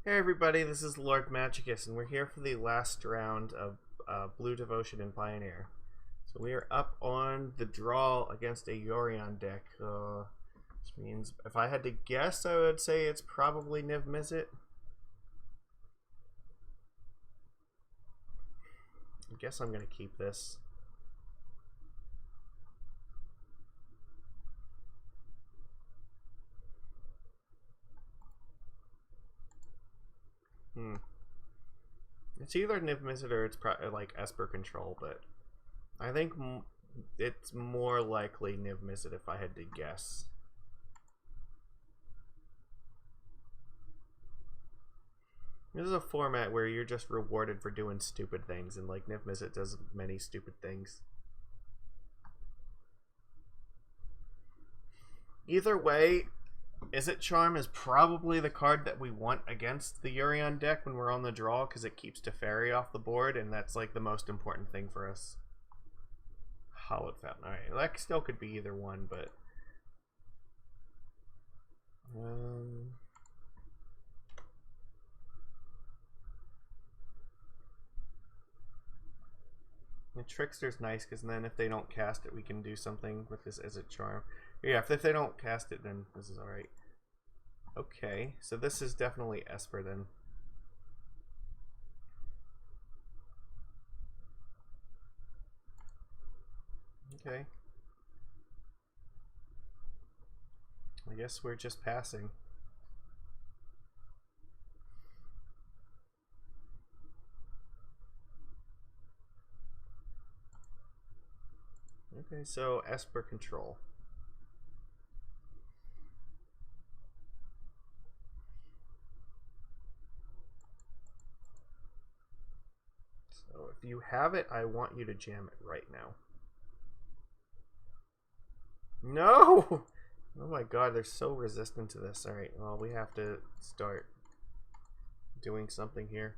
Hey everybody, this is Lord Magicus, and we're here for the last round of Blue Devotion and Pioneer. So we are up on the draw against a Yorion deck, which means if I had to guess, I would say it's probably Niv Mizzet. I guess I'm going to keep this. It's either Niv Mizzet or it's like Esper control, but I think it's more likely Niv Mizzet if I had to guess. This is a format where you're just rewarded for doing stupid things, and like Niv Mizzet does many stupid things. Either way, Izzet Charm is probably the card that we want against the Yorion deck when we're on the draw, because it keeps Teferi off the board, and that's like the most important thing for us. Hallowed Fountain. Alright, that still could be either one, but... The Trickster's nice, because then if they don't cast it, we can do something with this Izzet Charm. Yeah, if they don't cast it, then this is alright. Okay, so this is definitely Esper then. Okay. I guess we're just passing. Okay, so Esper control. So if you have it, I want you to jam it right now. No! Oh my god, they're so resistant to this. Alright, well, we have to start doing something here.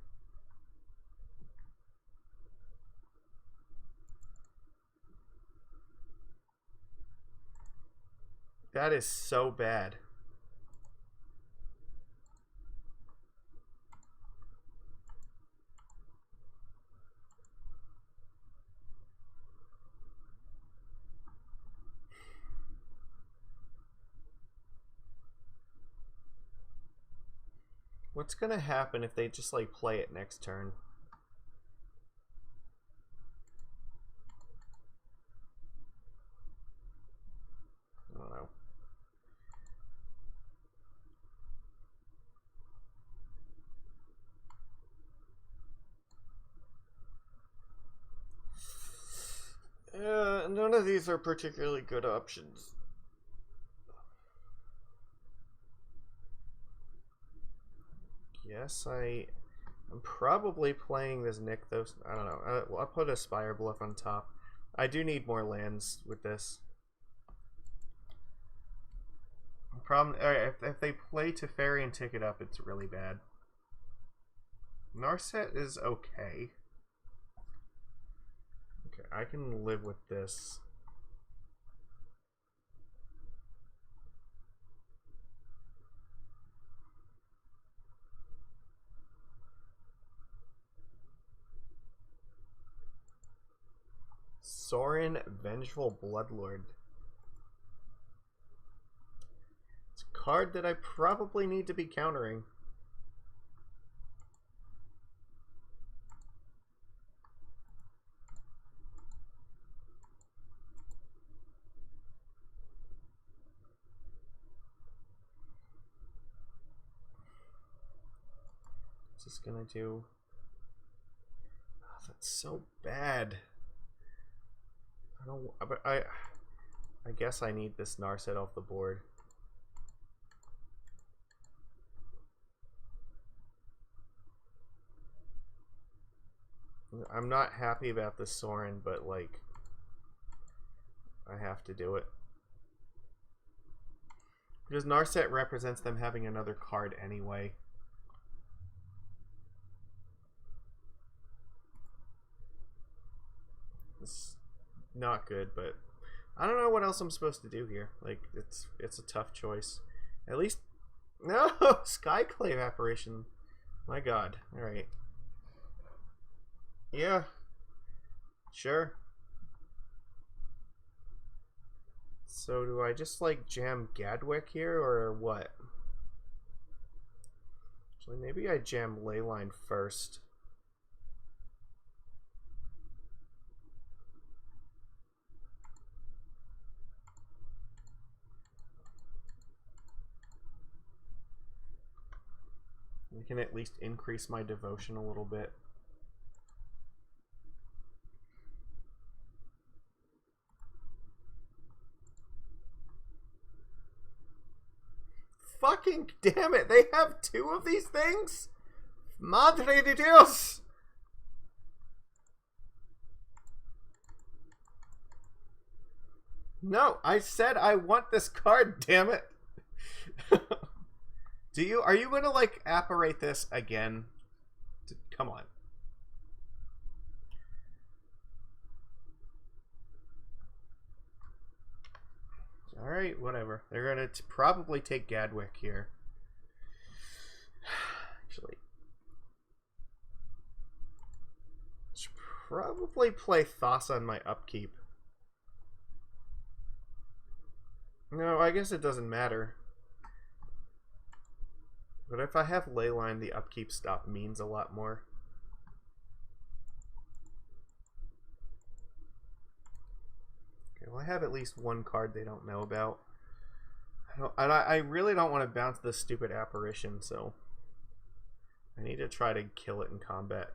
That is so bad. What's gonna happen if they just like play it next turn? I don't know. None of these are particularly good options. Yes, I'm probably playing this Nykthos. I don't know. I'll put a Spirebluff on top. I do need more lands with this. Problem. If they play Teferi and tick it up, it's really bad. Narset is okay. Okay, I can live with this. Sorin, Vengeful Bloodlord. It's a card that I probably need to be countering. What's this gonna do? Oh, that's so bad. I guess I need this Narset off the board. I'm not happy about the Sorin, but like I have to do it. Because Narset represents them having another card anyway. It's not good, but I don't know what else I'm supposed to do here. Like, it's a tough choice. At least, no, Skyclave Apparition. My god. Alright. Yeah. Sure. So do I just like jam Gadwick here or what? Actually, maybe I jam Leyline first. We can at least increase my devotion a little bit. Fucking damn it, they have two of these things? Madre de Dios! No, I said I want this card, damn it. Are you gonna like apparate this again? Come on. Alright, whatever. They're gonna probably take Gadwick here. Actually, should probably play Thassa on my upkeep. No, I guess it doesn't matter. But if I have Leyline, the upkeep stop means a lot more. Okay, well I have at least one card they don't know about. I really don't want to bounce this stupid apparition, so I need to try to kill it in combat.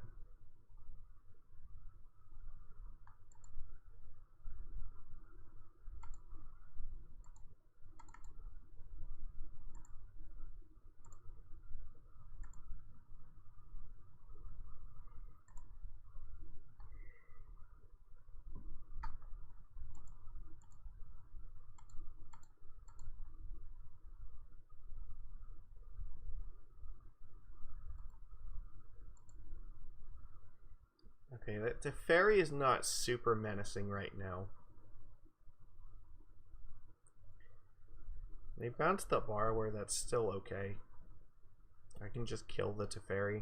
Okay, the fairy is not super menacing right now. They bounced the Borrower, that's still okay. I can just kill the Teferi.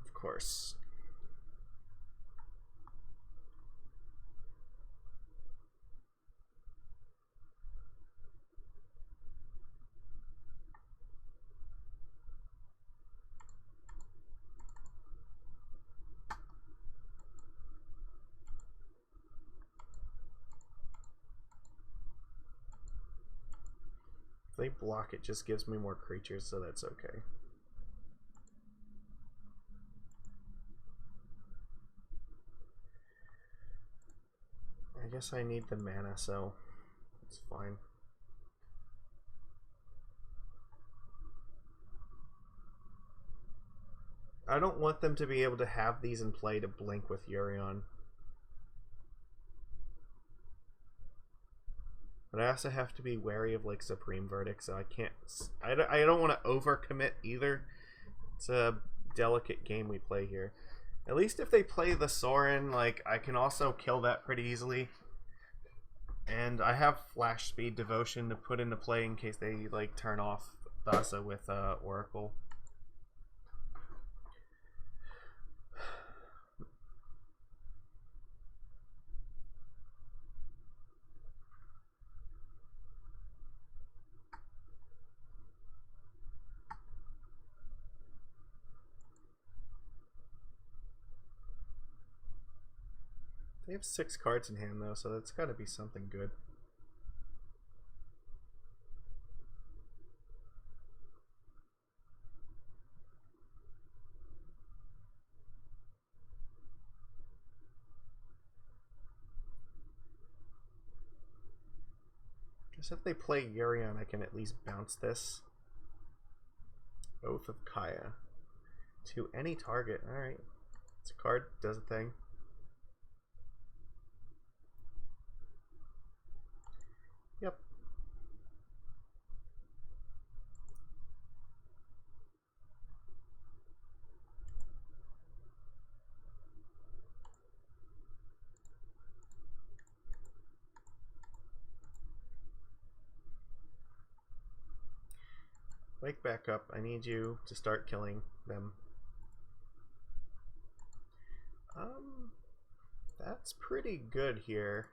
Of course. If they block, it just gives me more creatures, so that's okay. I guess I need the mana, so it's fine. I don't want them to be able to have these in play to blink with Yorion. But I also have to be wary of like Supreme Verdict, so I can't. I don't want to overcommit either. It's a delicate game we play here. At least if they play the Sorin, like I can also kill that pretty easily. And I have Flash Speed Devotion to put into play in case they like turn off Thassa with Oracle. They have 6 cards in hand though, so that's got to be something good. Guess if they play Yorion, I can at least bounce this. Oath of Kaya. To any target. Alright. It's a card, does a thing. Yep. Wake back up. I need you to start killing them. That's pretty good here.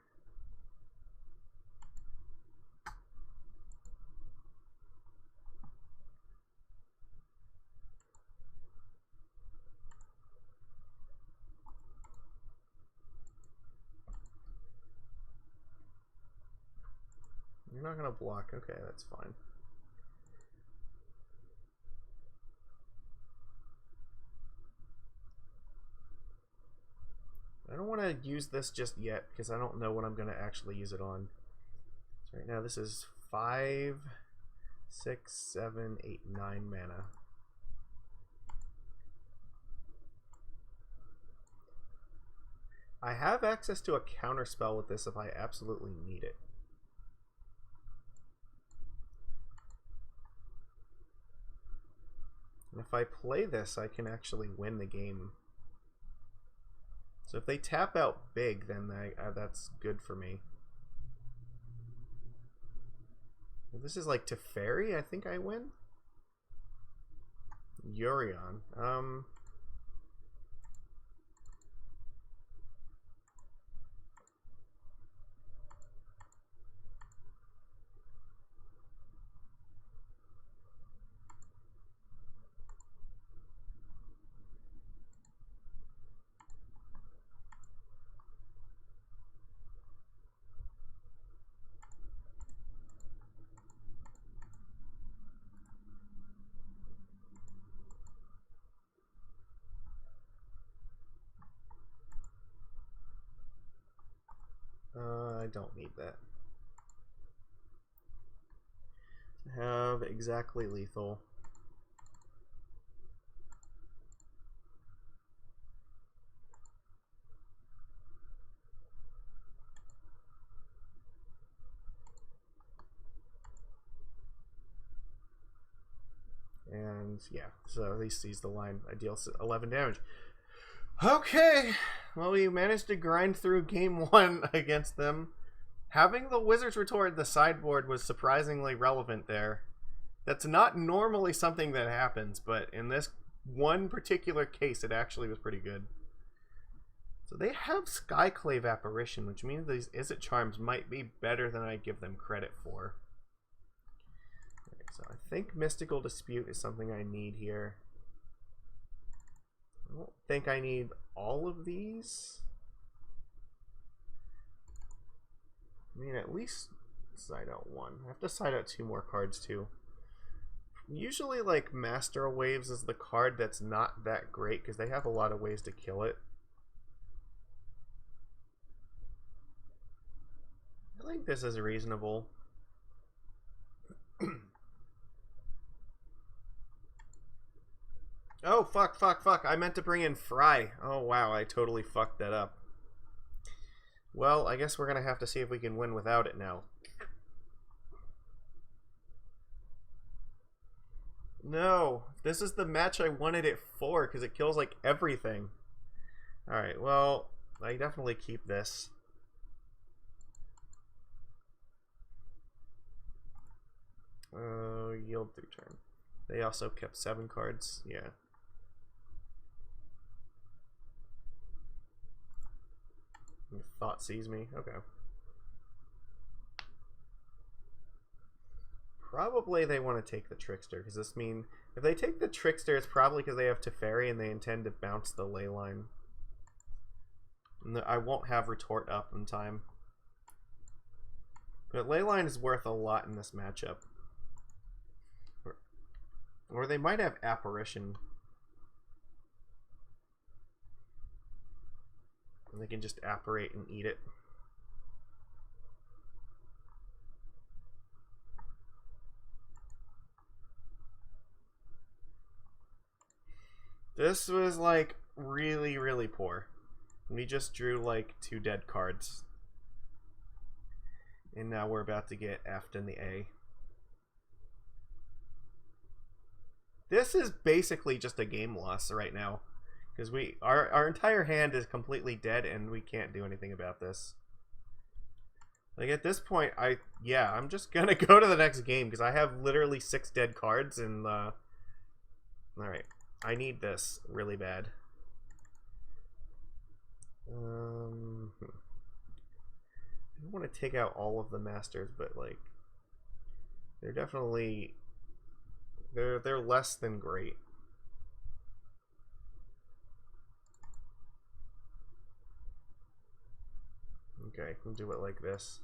You're not gonna block. Okay, that's fine. I don't want to use this just yet because I don't know what I'm going to actually use it on. So right now this is 5, 6, 7, 8, 9 mana. I have access to a counter spell with this if I absolutely need it. And if I play this, I can actually win the game. So if they tap out big, then that's good for me. If this is like Teferi, I think I win. Yorion. I don't need that. Have exactly lethal. And yeah, so at least sees the line. I deal 11 damage. Okay, well, we managed to grind through game 1 against them. Having the Wizard's Retort in the sideboard was surprisingly relevant there. That's not normally something that happens, but in this one particular case, it actually was pretty good. So they have Skyclave Apparition, which means these Izzet Charms might be better than I give them credit for. Okay, so I think Mystical Dispute is something I need here. I don't think I need all of these. I mean, at least side out one. I have to side out 2 more cards too. Usually, like, Master Waves is the card that's not that great because they have a lot of ways to kill it. I think this is reasonable. Oh, fuck. I meant to bring in Fry. Oh, wow, I totally fucked that up. Well, I guess we're going to have to see if we can win without it now. No, this is the match I wanted it for because it kills, like, everything. Alright, well, I definitely keep this. Yield through turn. They also kept 7 cards, yeah. Thought sees me, okay. Probably they want to take the Trickster, because this means if they take the Trickster, it's probably because they have Teferi and they intend to bounce the Leyline. And I won't have Retort up in time. But Leyline is worth a lot in this matchup. Or they might have Apparition. And they can just apparate and eat it. This was like really, really poor. We just drew like 2 dead cards. And now we're about to get F'd in the A. This is basically just a game loss right now. Because our entire hand is completely dead and we can't do anything about this. Like, at this point, I'm just gonna go to the next game, because I have literally 6 dead cards, and, alright. I need this really bad. I don't want to take out all of the masters, but, like, they're definitely... They're less than great. Okay, we'll do it like this.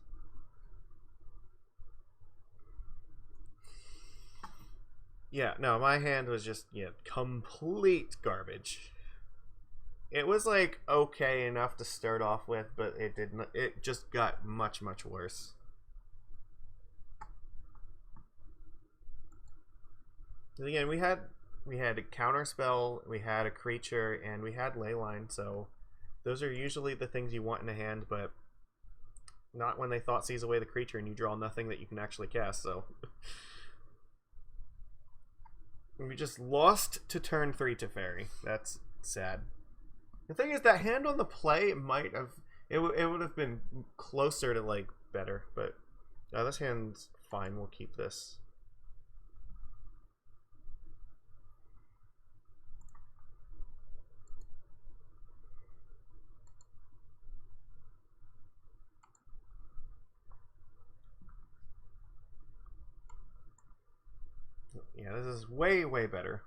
Yeah, no, my hand was just, complete garbage. It was, like, okay enough to start off with, but it just got much, much worse. Again, we had a counterspell, we had a creature, and we had Leyline, so those are usually the things you want in a hand, but not when they thought seize away the creature and you draw nothing that you can actually cast, so... We just lost to turn 3 to Fairy. That's sad. The thing is, that hand on the play might have... It would have been closer to, like, better, but... this hand's fine, we'll keep this. Yeah, this is way, way better.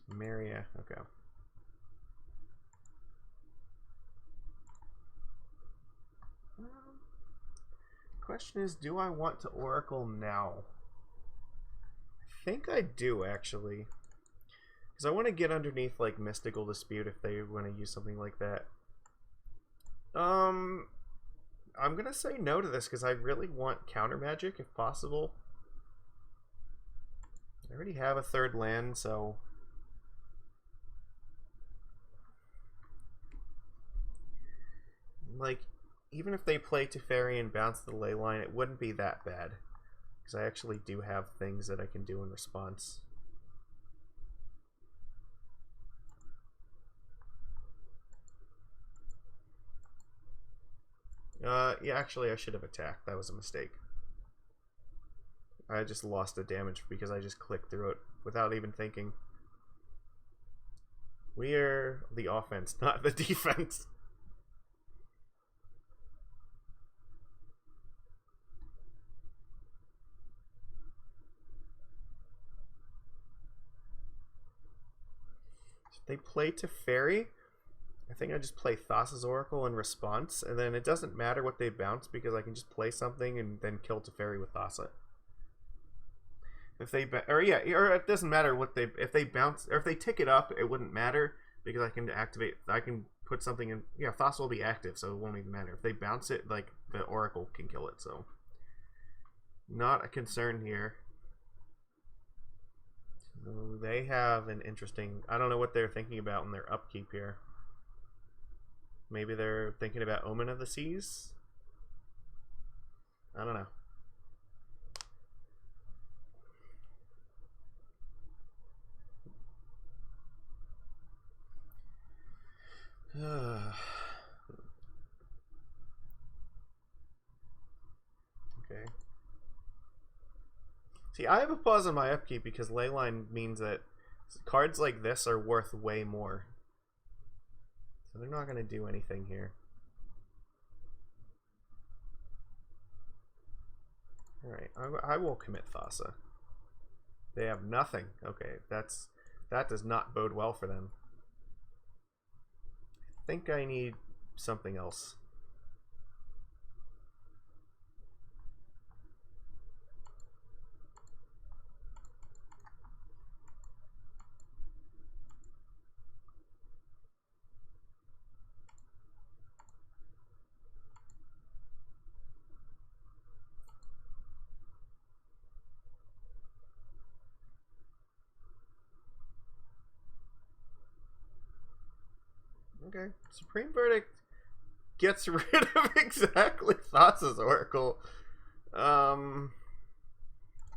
Maria, okay. Question is, do I want to Oracle now? I think I do, actually. Because I want to get underneath, like, Mystical Dispute if they want to use something like that. I'm gonna say no to this because I really want counter magic if possible. I already have a 3rd land, so... Like, even if they play Teferi and bounce the Leyline, it wouldn't be that bad. Because I actually do have things that I can do in response. Yeah, actually I should have attacked. That was a mistake. I just lost the damage because I just clicked through it without even thinking. We're the offense, not the defense. If they play Teferi, I think I just play Thassa's Oracle in response, and then it doesn't matter what they bounce because I can just play something and then kill Teferi with Thassa. If they or it doesn't matter what they if they bounce or if they tick it up, it wouldn't matter because I can activate. I can put something in. Yeah, Thassa will be active, so it won't even matter. If they bounce it, like the Oracle can kill it. So not a concern here. So they have an interesting. I don't know what they're thinking about in their upkeep here. Maybe they're thinking about Omen of the Seas? I don't know. Okay. See, I have a pause on my upkeep because Leyline means that cards like this are worth way more. So they're not going to do anything here. Alright, I will commit Thassa. They have nothing. Okay, that does not bode well for them. I think I need something else. Okay, Supreme Verdict gets rid of exactly Thassa's Oracle. I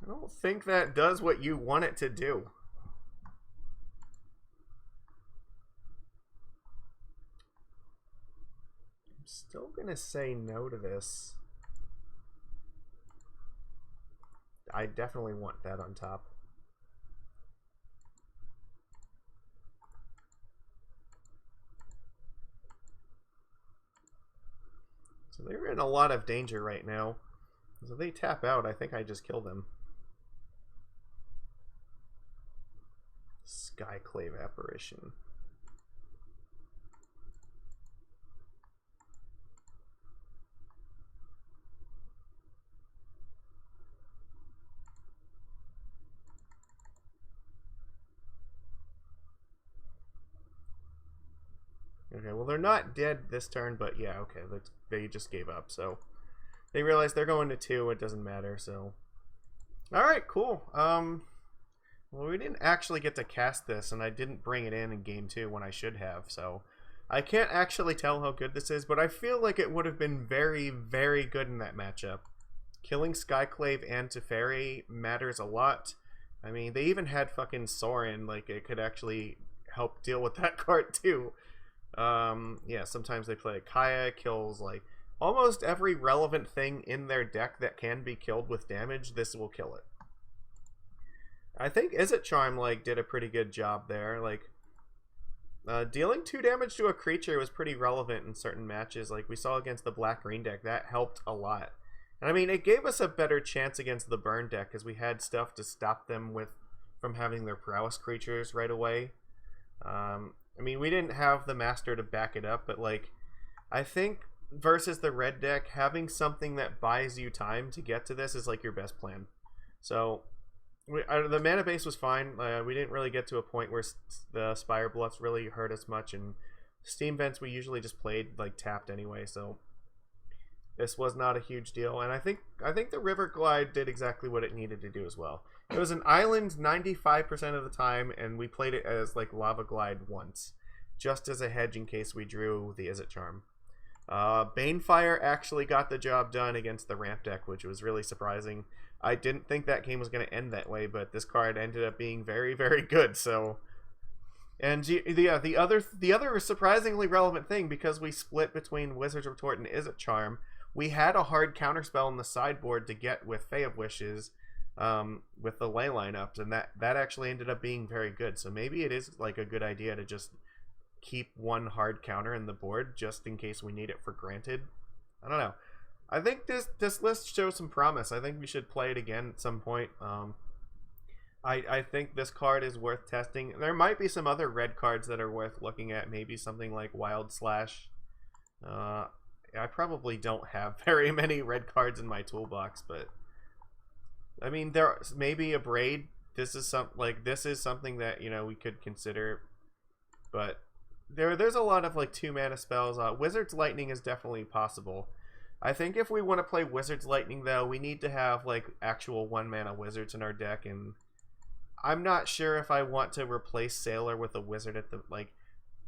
don't think that does what you want it to do. still gonna say no to this. I definitely want that on top. So they're in a lot of danger right now. So if they tap out, I think I just kill them. Skyclave Apparition. Okay, well they're not dead this turn, but yeah, okay, they just gave up, so they realize they're going to 2, it doesn't matter, so. Alright, cool. Well, we didn't actually get to cast this, and I didn't bring it in game 2 when I should have, so I can't actually tell how good this is, but I feel like it would have been very, very good in that matchup. Killing Skyclave and Teferi matters a lot. I mean, they even had fucking Sorin, like, it could actually help deal with that card, too. Yeah, sometimes they play Kaya, kills, like, almost every relevant thing in their deck that can be killed with damage, this will kill it. I think Izzet Charm, like, did a pretty good job there, like, dealing 2 damage to a creature was pretty relevant in certain matches, like we saw against the black-green deck, that helped a lot. And I mean, it gave us a better chance against the burn deck, because we had stuff to stop them from having their prowess creatures right away. I mean, we didn't have the master to back it up, but, like, I think versus the red deck, having something that buys you time to get to this is, like, your best plan. So, the mana base was fine. We didn't really get to a point where the Spirebluffs really hurt us much, and Steam Vents we usually just played, like, tapped anyway, so this was not a huge deal. And I think the Riverglide did exactly what it needed to do as well. It was an island 95% of the time, and we played it as, like, Lava Glide once, just as a hedge in case we drew the Izzet Charm. Banefire actually got the job done against the ramp deck, which was really surprising. I didn't think that game was going to end that way, but this card ended up being very, very good. So, and yeah, the other surprisingly relevant thing, because we split between Wizard's Retort and Izzet Charm, we had a hard counterspell in the sideboard to get with Fae of Wishes, with the Leyline ups, and that actually ended up being very good. So maybe it is, like, a good idea to just keep one hard counter in the board just in case we need it for granted. I don't know. I think this list shows some promise. I think we should play it again at some point. I think this card is worth testing. There might be some other red cards that are worth looking at. Maybe something like Wild Slash. I probably don't have very many red cards in my toolbox, but I mean, maybe a Braid. This is something that, you know, we could consider, but there's a lot of, like, 2-mana spells. Wizard's Lightning is definitely possible. I think if we want to play Wizard's Lightning, though, we need to have, like, actual 1-mana wizards in our deck, and I'm not sure if I want to replace Sailor with a wizard at the, like,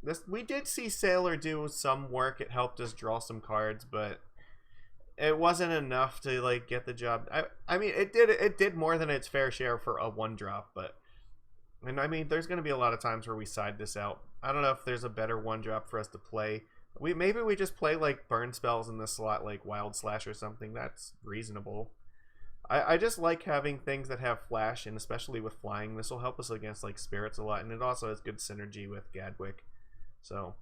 this. We did see Sailor do some work. It helped us draw some cards, but it wasn't enough to, like, get the job. I mean, it did more than its fair share for a 1-drop, but, and I mean, there's going to be a lot of times where we side this out. I don't know if there's a better 1-drop for us to play. Maybe we just play, like, burn spells in the slot, like Wild Slash or something. That's reasonable. I just like having things that have flash, and especially with flying. This will help us against, like, spirits a lot, and it also has good synergy with Gadwick. So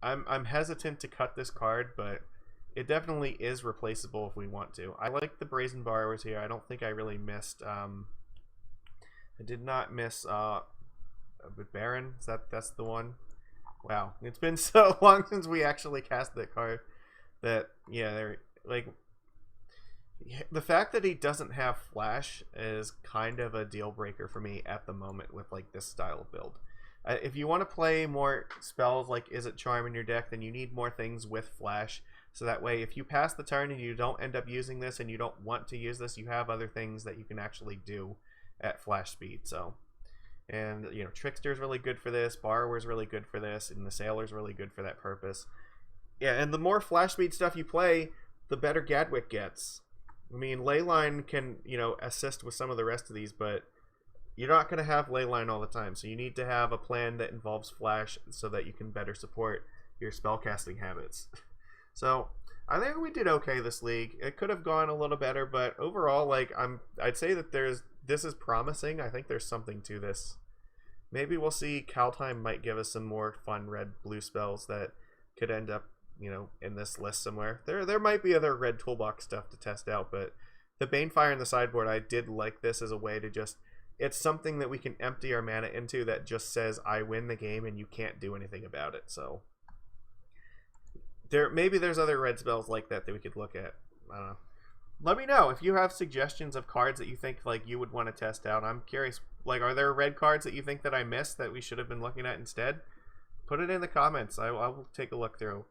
I'm hesitant to cut this card, but it definitely is replaceable if we want to. I like the Brazen Borrowers here. I don't think I really missed. I did not miss Baron. That's the one. Wow, it's been so long since we actually cast that card that, yeah, they're, like, the fact that he doesn't have flash is kind of a deal breaker for me at the moment with, like, this style of build. If you want to play more spells like Izzet Charm in your deck, then you need more things with flash, so that way if you pass the turn and you don't end up using this and you don't want to use this, you have other things that you can actually do at flash speed. So, and, you know, Trickster's really good for this, Borrower's really good for this, and the Sailor's really good for that purpose. Yeah, and the more flash speed stuff you play, the better Gadwick gets. I mean, Leyline can, you know, assist with some of the rest of these, but you're not going to have Leyline all the time, so you need to have a plan that involves flash so that you can better support your spellcasting habits. So I think we did okay this league. It could have gone a little better, but overall, like I'd say that this is promising. I think there's something to this. Maybe we'll see. Kaldheim might give us some more fun red-blue spells that could end up, you know, in this list somewhere. There might be other red toolbox stuff to test out, but the Banefire in the sideboard, I did like this as a way to just... It's something that we can empty our mana into that just says, I win the game and you can't do anything about it, so... Maybe there's other red spells like that we could look at. I don't know. Let me know if you have suggestions of cards that you think like you would want to test out. I'm curious. Like, are there red cards that you think that I missed that we should have been looking at instead? Put it in the comments. I will take a look through.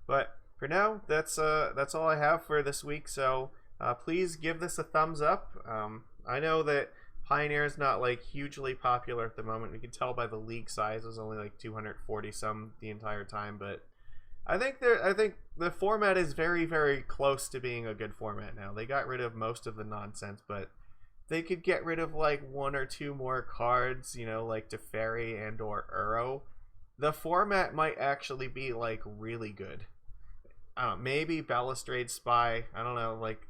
But for now, that's all I have for this week. So please give this a thumbs up. I know that Pioneer is not like hugely popular at the moment. We can tell by the league size. It was only like 240 some the entire time, but I think the format is very, very close to being a good format now. They got rid of most of the nonsense, but they could get rid of like one or two more cards, you know, like Teferi and or Uro. The format might actually be like really good. I don't know, maybe Balustrade Spy. I don't know, like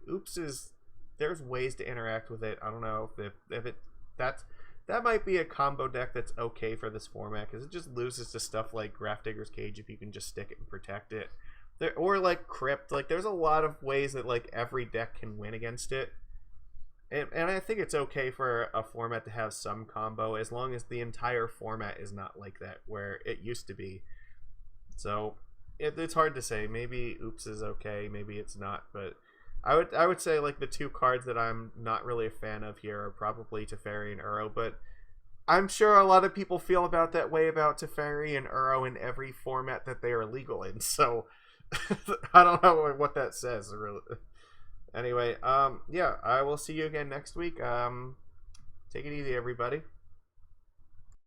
there's ways to interact with it. I don't know if that might be a combo deck that's okay for this format, because it just loses to stuff like Grafdigger's Cage if you can just stick it and protect it. Or like Crypt. Like, there's a lot of ways that like every deck can win against it. And I think it's okay for a format to have some combo, as long as the entire format is not like that, where it used to be. So it's hard to say. Maybe Oops is okay, maybe it's not, but I would say like the two cards that I'm not really a fan of here are probably Teferi and Uro, but I'm sure a lot of people feel about that way about Teferi and Uro in every format that they are legal in, so I don't know what that says, really. Anyway, yeah, I will see you again next week. Take it easy, everybody.